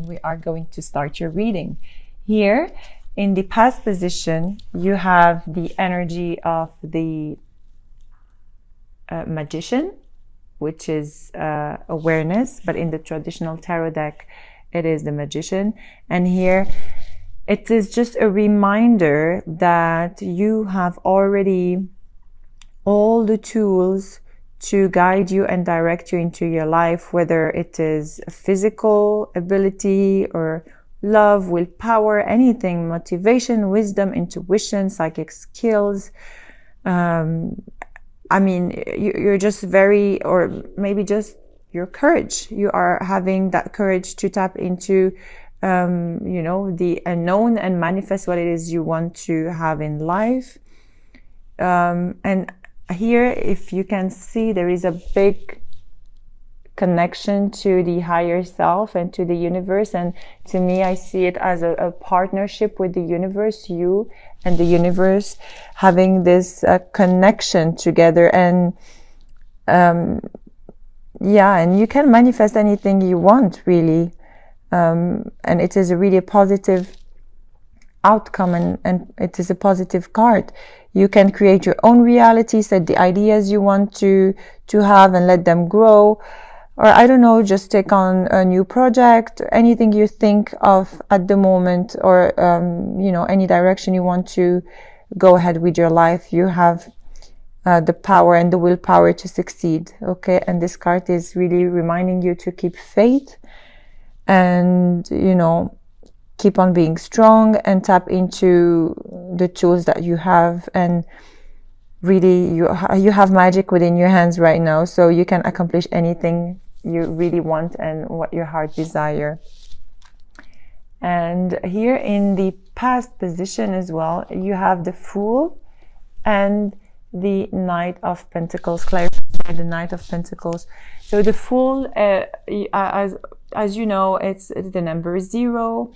We are going to start your reading. Here in the past position, you have the energy of the magician, which is awareness, but in the traditional tarot deck, it is the magician. And here it is just a reminder that you have already all the tools to guide you and direct you into your life, whether it is a physical ability or love, willpower, anything, motivation, wisdom, intuition, psychic skills. I mean, you're just very, or maybe just your courage. You are having that courage to tap into, you know, the unknown and manifest what it is you want to have in life. And here, if you can see, there is a big connection to the higher self and to the universe. And to me, I see it as a partnership with the universe, you and the universe having this connection together. And yeah, and you can manifest anything you want, really. And it is a really positive outcome, and it is a positive card. You can create your own reality, set the ideas you want to have and let them grow. Or I don't know, just take on a new project, anything you think of at the moment, or, you know, any direction you want to go ahead with your life. You have the power and the willpower to succeed. Okay. And this card is really reminding you to keep faith and, you know, keep on being strong and tap into the tools that you have. And really, you have magic within your hands right now, so you can accomplish anything you really want and what your heart desire. And here in the past position as well, you have the Fool and the Knight of Pentacles. Clarify the Knight of Pentacles. So the Fool, as you know, it's the number 0.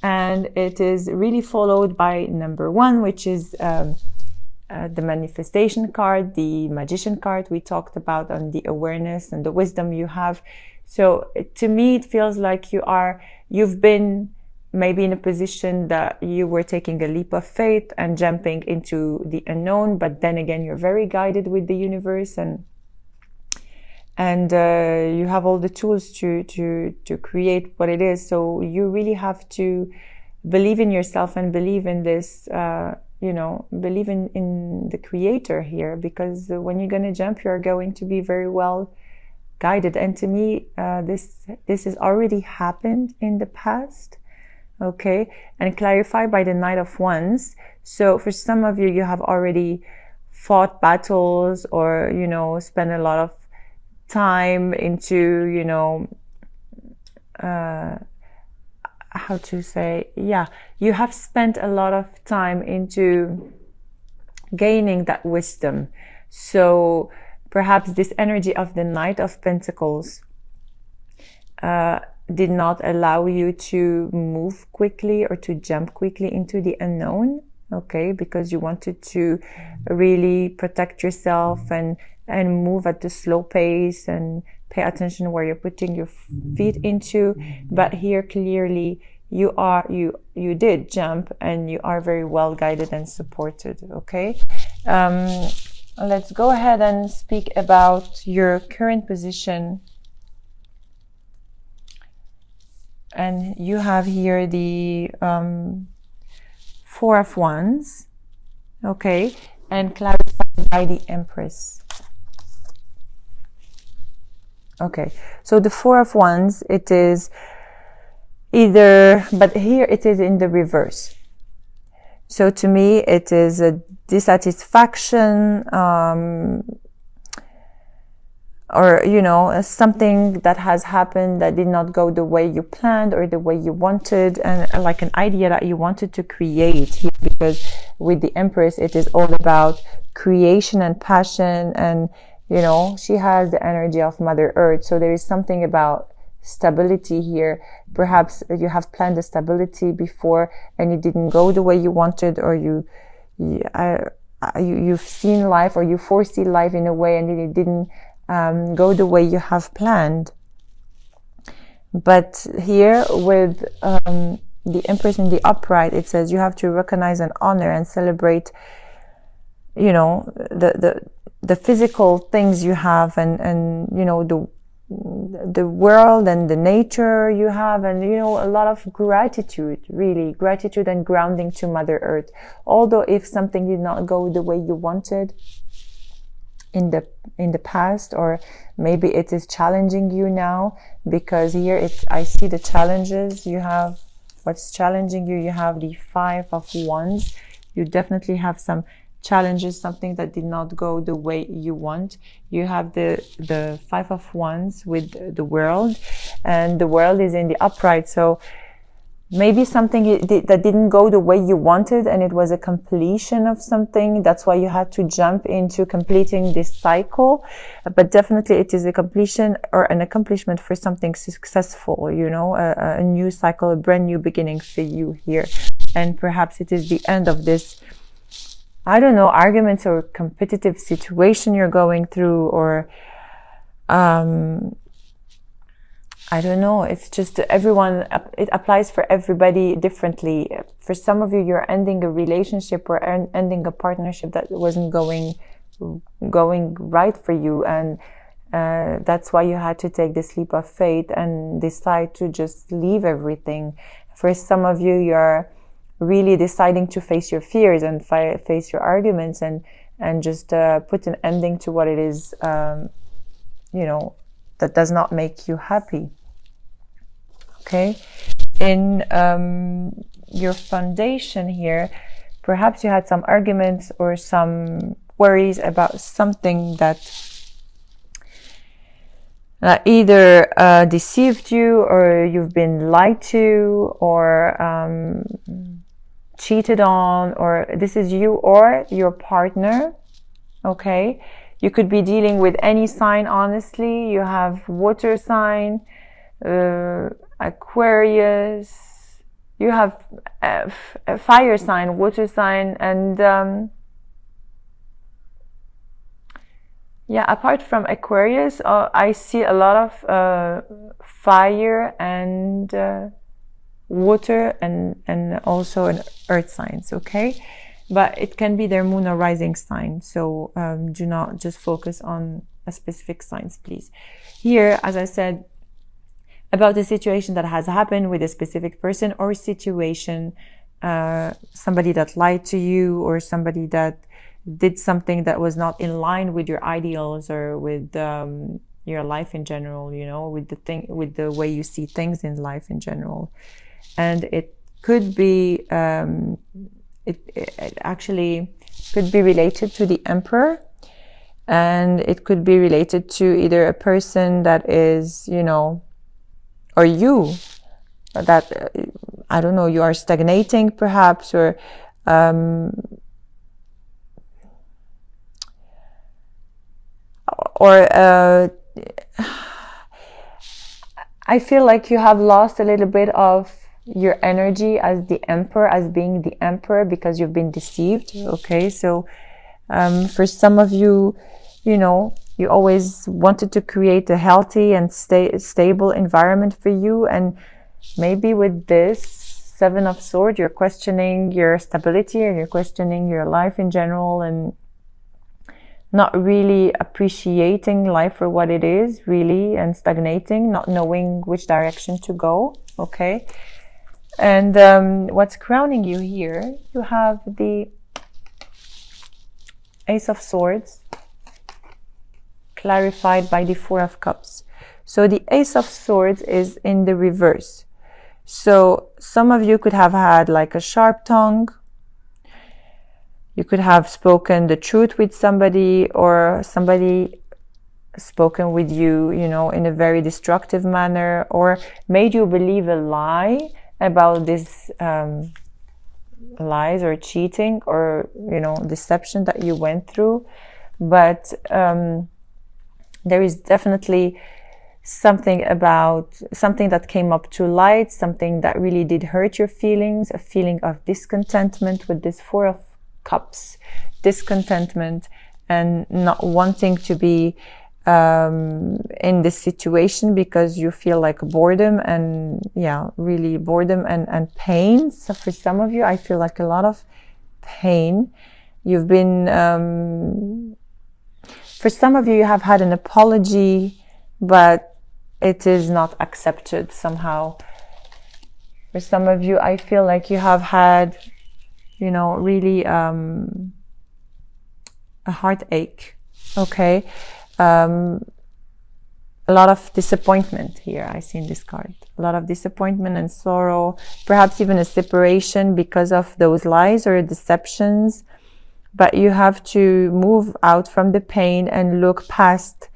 And it is really followed by number 1, which is the manifestation card, the magician card we talked about, on the awareness and the wisdom you have. So to me, it feels like you've been maybe in a position that you were taking a leap of faith and jumping into the unknown, but then again, you're very guided with the universe, and you have all the tools to create what it is. So you really have to believe in yourself and believe in this, you know, believe in the creator here, because when you're going to jump, you're going to be very well guided. And to me, this has already happened in the past. Okay. And clarify by the Knight of Wands. So for some of you, you have already fought battles, or, you know, spent a lot of time into, you know, how to say, yeah, you have spent a lot of time into gaining that wisdom. So perhaps this energy of the Knight of Pentacles did not allow you to move quickly or to jump quickly into the unknown. Okay, because you wanted to really protect yourself and move at the slow pace and pay attention where you're putting your feet into. But here clearly you did jump, and you are very well guided and supported. Okay, let's go ahead and speak about your current position. And you have here the 4 of Wands, okay, and clarified by the Empress. Okay, so the 4 of Wands, it is either, but here it is in the reverse. So to me, it is a dissatisfaction, or, you know, something that has happened that did not go the way you planned or the way you wanted, and like an idea that you wanted to create here, because with the Empress, it is all about creation and passion, and, you know, she has the energy of Mother Earth. So there is something about stability here. Perhaps you have planned the stability before and it didn't go the way you wanted, or you've seen life, or you foresee life in a way and it didn't go the way you have planned. But here with the Empress in the upright, it says you have to recognize and honor and celebrate, you know, the physical things you have, and you know, the world and the nature you have, and you know, a lot of gratitude, really gratitude and grounding to Mother Earth. Although if something did not go the way you wanted in the past, or maybe it is challenging you now, because here I see the challenges you have. What's challenging you? You have the 5 of Wands. You definitely have some challenges, something that did not go the way you want. You have the 5 of Wands with the World, and the World is in the upright. So maybe something that didn't go the way you wanted, and it was a completion of something. That's why you had to jump into completing this cycle. But definitely it is a completion or an accomplishment for something successful, you know, a new cycle, a brand new beginning for you here. And perhaps it is the end of this, I don't know, arguments or competitive situation you're going through, or I don't know. It's just everyone, it applies for everybody differently. For some of you, you're ending a relationship or ending a partnership that wasn't going right for you. And that's why you had to take this leap of faith and decide to just leave everything. For some of you, you're really deciding to face your fears and face your arguments, and just put an ending to what it is, you know, that does not make you happy. Okay, in your foundation here, perhaps you had some arguments or some worries about something that either deceived you, or you've been lied to, or cheated on, or this is you or your partner. Okay, you could be dealing with any sign. Honestly, you have water sign, Aquarius, you have a fire sign, water sign, and yeah, apart from Aquarius, I see a lot of fire and water, and also an earth signs. Okay, but it can be their moon or rising sign, so do not just focus on a specific signs, please. Here, as I said, about the situation that has happened with a specific person or situation, somebody that lied to you, or somebody that did something that was not in line with your ideals, or with your life in general, you know, with the way you see things in life in general. And it could be, it actually could be related to the Emperor, and it could be related to either a person that is, you know, or you, that, I don't know, you are stagnating perhaps, or I feel like you have lost a little bit of your energy as the Emperor, as being the Emperor, because you've been deceived. Okay, so for some of you, you know, you always wanted to create a healthy and stable environment for you, and maybe with this 7 of Swords, you're questioning your stability, and you're questioning your life in general, and not really appreciating life for what it is, really, and stagnating, not knowing which direction to go. Okay, and what's crowning you here? You have the Ace of Swords, clarified by the 4 of Cups. So the Ace of Swords is in the reverse. So some of you could have had like a sharp tongue. You could have spoken the truth with somebody, or somebody spoken with you, you know, in a very destructive manner, or made you believe a lie about this lies or cheating, or, you know, deception that you went through. But there is definitely something that came up to light, something that really did hurt your feelings, a feeling of discontentment with this 4 of Cups, discontentment, and not wanting to be in this situation, because you feel like boredom and really boredom and pain. So for some of you, I feel like a lot of pain. You've been for some of you, you have had an apology, but it is not accepted somehow. For some of you, I feel like you have had, really a heartache. Okay. A lot of disappointment here. I see in this card. A lot of disappointment and sorrow, perhaps even a separation because of those lies or deceptions. But you have to move out from the pain and look past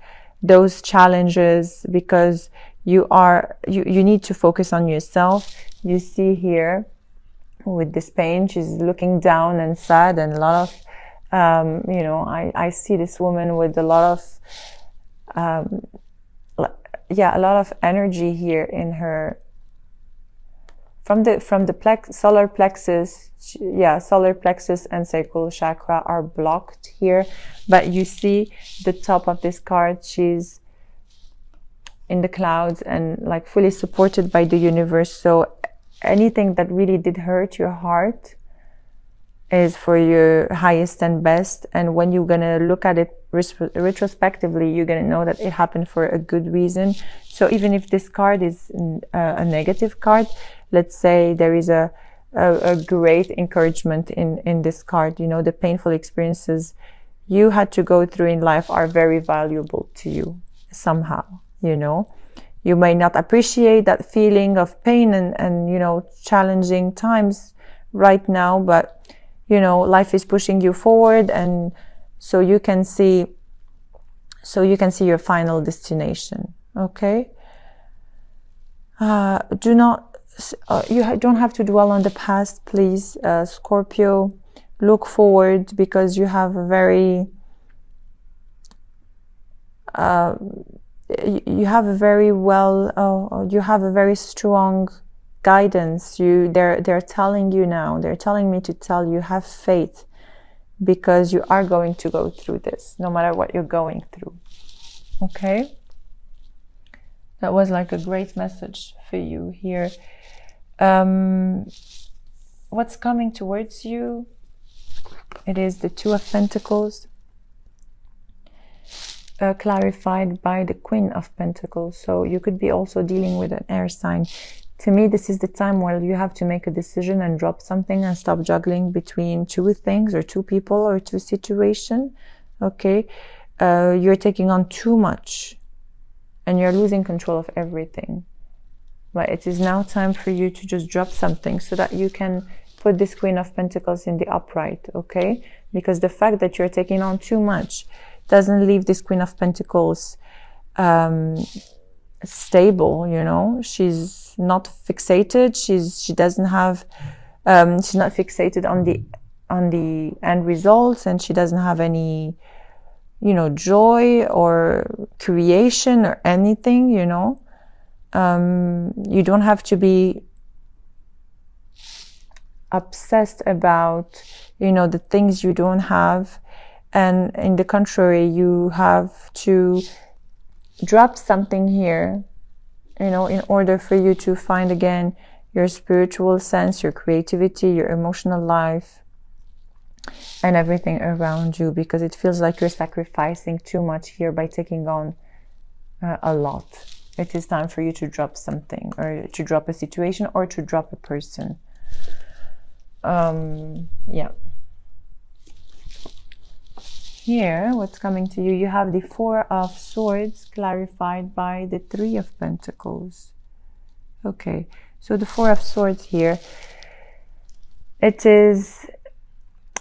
those challenges, because you need to focus on yourself. You see here with this pain, she's looking down and sad, and a lot of I see this woman with a lot of a lot of energy here in her, from the solar plexus. Solar plexus and sacral chakra are blocked here, but you see the top of this card, she's in the clouds and like fully supported by the universe. So anything that really did hurt your heart is for your highest and best. And when you're gonna look at it retrospectively, you're gonna know that it happened for a good reason. So even if this card is a negative card, let's say there is a great encouragement in this card. The painful experiences you had to go through in life are very valuable to you somehow. You may not appreciate that feeling of pain and challenging times right now, but life is pushing you forward, and so you can see your final destination. Okay. You don't have to dwell on the past, please, Scorpio. Look forward, because you have a very strong guidance. They're telling you now, they're telling me to tell you, have faith, because you are going to go through this, no matter what you're going through. Okay. That was like a great message for you here. What's coming towards you? It is the Two of Pentacles, clarified by the Queen of Pentacles. So you could be also dealing with an air sign. To me, this is the time where you have to make a decision and drop something and stop juggling between two things or two people or two situations. Okay. You're taking on too much and you're losing control of everything. But it is now time for you to just drop something so that you can put this Queen of Pentacles in the upright. Okay. Because the fact that you're taking on too much doesn't leave this Queen of Pentacles stable. She's not fixated. She doesn't have she's not fixated on the end results, and she doesn't have any joy or creation or anything. You don't have to be obsessed about the things you don't have, and in the contrary, you have to drop something here, in order for you to find again your spiritual sense, your creativity, your emotional life, and everything around you, because it feels like you're sacrificing too much here by taking on a lot. It is time for you to drop something, or to drop a situation, or to drop a person. Yeah. Here, what's coming to you? You have the Four of Swords, clarified by the Three of Pentacles. Okay, so the Four of Swords here, it is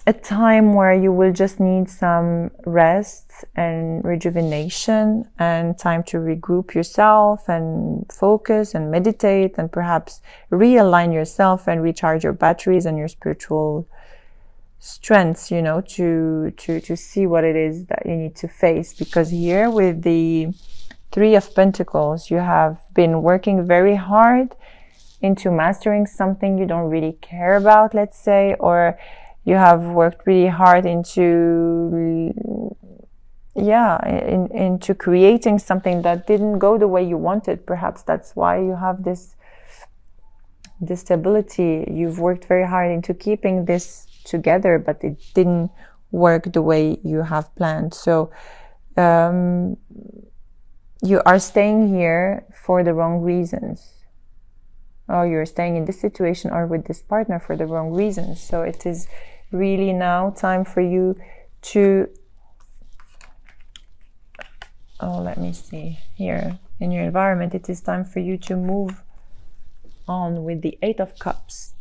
a time where you will just need some rest and rejuvenation, and time to regroup yourself and focus and meditate, and perhaps realign yourself and recharge your batteries and your spiritual strengths, to see what it is that you need to face. Because here with the Three of Pentacles, you have been working very hard into mastering something you don't really care about, let's say, or you have worked really hard into yeah, into creating something that didn't go the way you wanted. Perhaps that's why you have this stability. You've worked very hard into keeping this together, but it didn't work the way you have planned. So you are staying here for the wrong reasons, or you're staying in this situation or with this partner for the wrong reasons. So it is really now time for you to, let me see here in your environment, it is time for you to move on with the Eight of Cups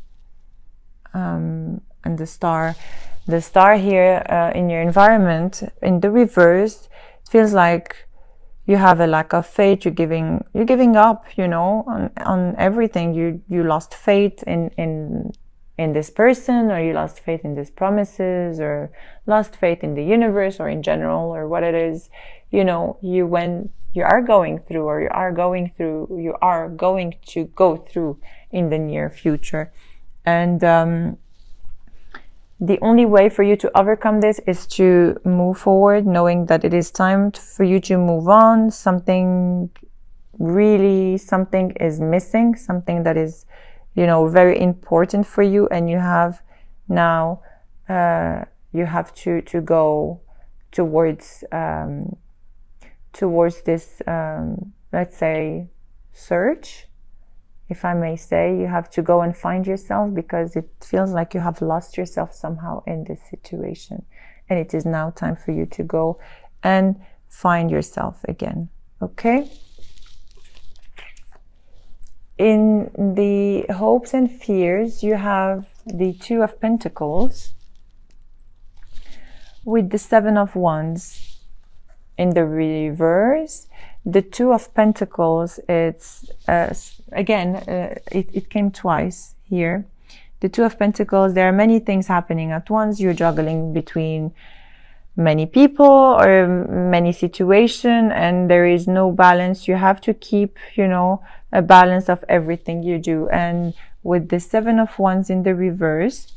and the Star. The Star here in your environment in the reverse, it feels like you have a lack of faith. You're giving up, on everything. You lost faith in this person, or you lost faith in these promises, or lost faith in the universe, or in general, or what it is. You are going to go through in the near future. And the only way for you to overcome this is to move forward, knowing that it is time for you to move on. Something is missing, something that is, very important for you. And you have now, you have to go towards this, let's say, search, if I may say. You have to go and find yourself, because it feels like you have lost yourself somehow in this situation. And it is now time for you to go and find yourself again. Okay? In the hopes and fears, you have the Two of Pentacles with the Seven of Wands. In the reverse, the Two of Pentacles, it's it came twice here. The Two of Pentacles, there are many things happening at once. You're juggling between many people or many situations, and there is no balance. You have to keep, a balance of everything you do. And with the Seven of Wands in the reverse,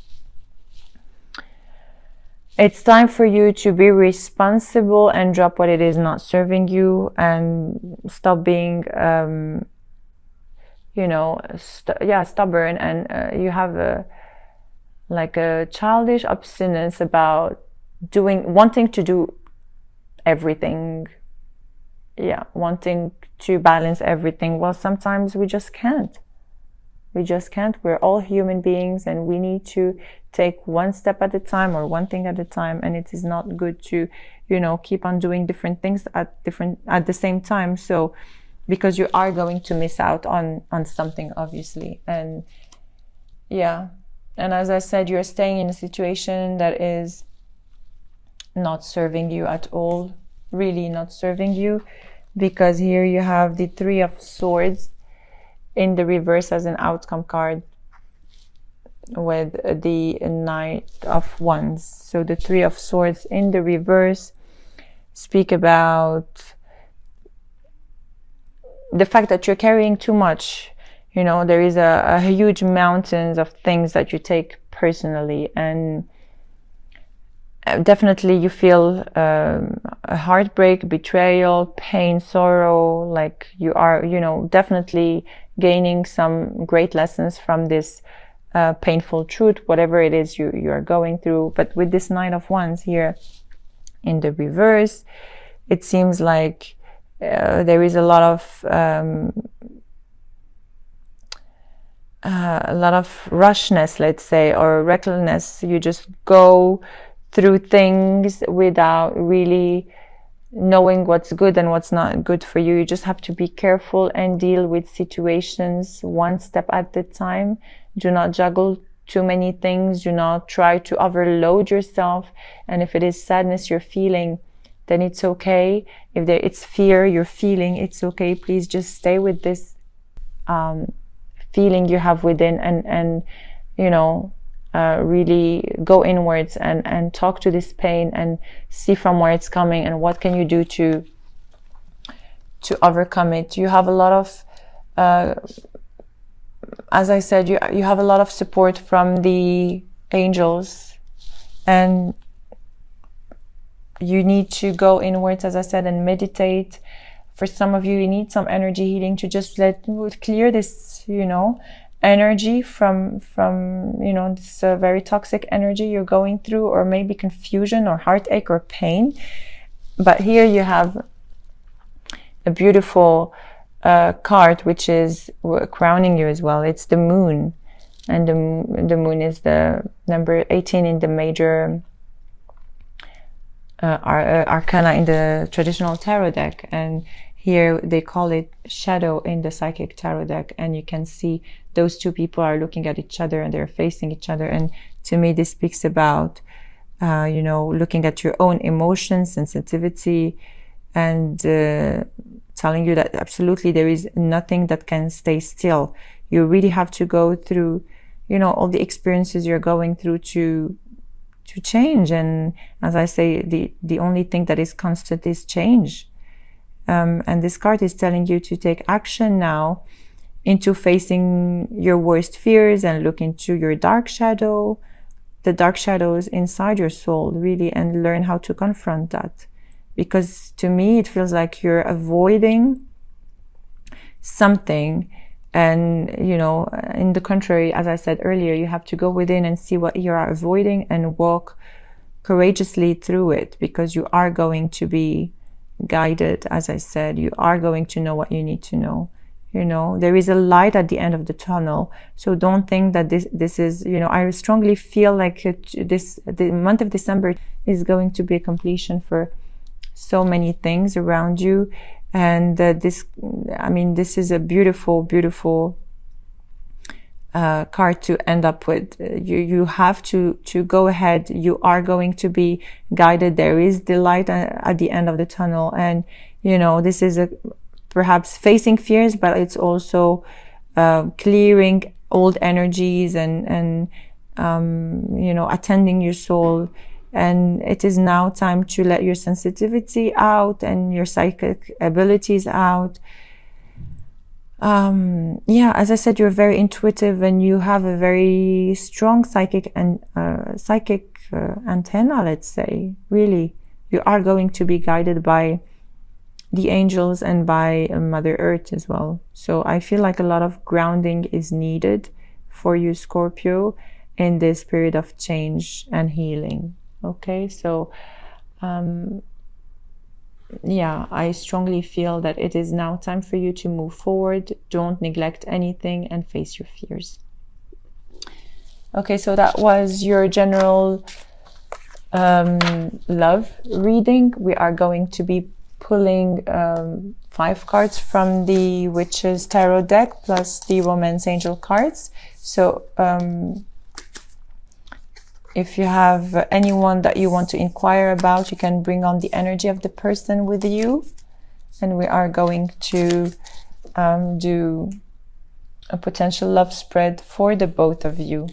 it's time for you to be responsible and drop what it is not serving you, and stop being, stubborn. And you have a childish obstinance about wanting to do everything. Yeah, wanting to balance everything. Well, sometimes we just can't. We're all human beings, and we need to take one step at a time, or one thing at a time. And it is not good to, keep on doing different things at the same time. So, because you are going to miss out on something, obviously. And yeah. And as I said, you're staying in a situation that is not serving you at all, really not serving you, because here you have the Three of Swords in the reverse as an outcome card, with the Knight of Wands. So the Three of Swords in the reverse speak about the fact that you're carrying too much. There is a huge mountains of things that you take personally, and definitely you feel a heartbreak, betrayal, pain, sorrow, like you are, definitely gaining some great lessons from this painful truth, whatever it is you are going through. But with this Knight of Wands here in the reverse, it seems like there is a lot of rushness, let's say, or recklessness. You just go through things without really knowing what's good and what's not good for you. You just have to be careful and deal with situations one step at a time. Do not juggle too many things. Do not try to overload yourself. And if it is sadness you're feeling, then it's okay. If it's fear you're feeling, it's okay. Please just stay with this feeling you have within, and really go inwards and talk to this pain and see from where it's coming, and what can you do to overcome it. You have a lot of as I said, you have a lot of support from the angels, and you need to go inwards, as I said, and meditate. For some of you, you need some energy healing to just clear this, you know, energy from you know, this very toxic energy you're going through, or maybe confusion or heartache or pain. But here you have a beautiful card which is crowning you as well. It's the moon, and the moon is the number 18 in the major arcana in the traditional tarot deck, and here they call it shadow in the psychic tarot deck. And you can see those two people are looking at each other and they're facing each other. And to me, this speaks about you know, looking at your own emotions, sensitivity, and telling you that absolutely there is nothing that can stay still. You really have to go through, you know, all the experiences you're going through to change. And as I say, the only thing that is constant is change. And this card is telling you to take action now into facing your worst fears and look into your dark shadow, the dark shadows inside your soul, really, and learn how to confront that. Because to me, it feels like you're avoiding something. And, you know, in the contrary, as I said earlier, you have to go within and see what you are avoiding and walk courageously through it, because you are going to be guided. As I said, you are going to know what you need to know. You know, there is a light at the end of the tunnel. So don't think that this is, you know, I strongly feel like the month of December is going to be a completion for so many things around you. And this is a beautiful, beautiful card to end up with. You have to go ahead. You are going to be guided. There is the light at the end of the tunnel. And, you know, this is perhaps facing fears, but it's also clearing old energies and you know, attending your soul. And it is now time to let your sensitivity out and your psychic abilities out. Yeah, as I said, you're very intuitive and you have a very strong psychic and antenna, let's say. Really, you are going to be guided by the angels and by Mother Earth as well. So I feel like a lot of grounding is needed for you, Scorpio, in this period of change and healing. Okay, so yeah, I strongly feel that it is now time for you to move forward. Don't neglect anything and face your fears. Okay, so that was your general love reading. We are going to be pulling 5 cards from the Witches Tarot deck plus the Romance Angel cards. So if you have anyone that you want to inquire about, you can bring on the energy of the person with you. And we are going to do a potential love spread for the both of you.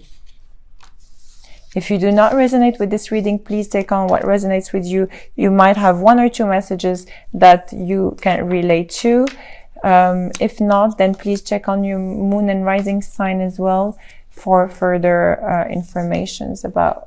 If you do not resonate with this reading, please take on what resonates with you. You might have 1 or 2 messages that you can relate to. If not, then please check on your moon and rising sign as well for further informations about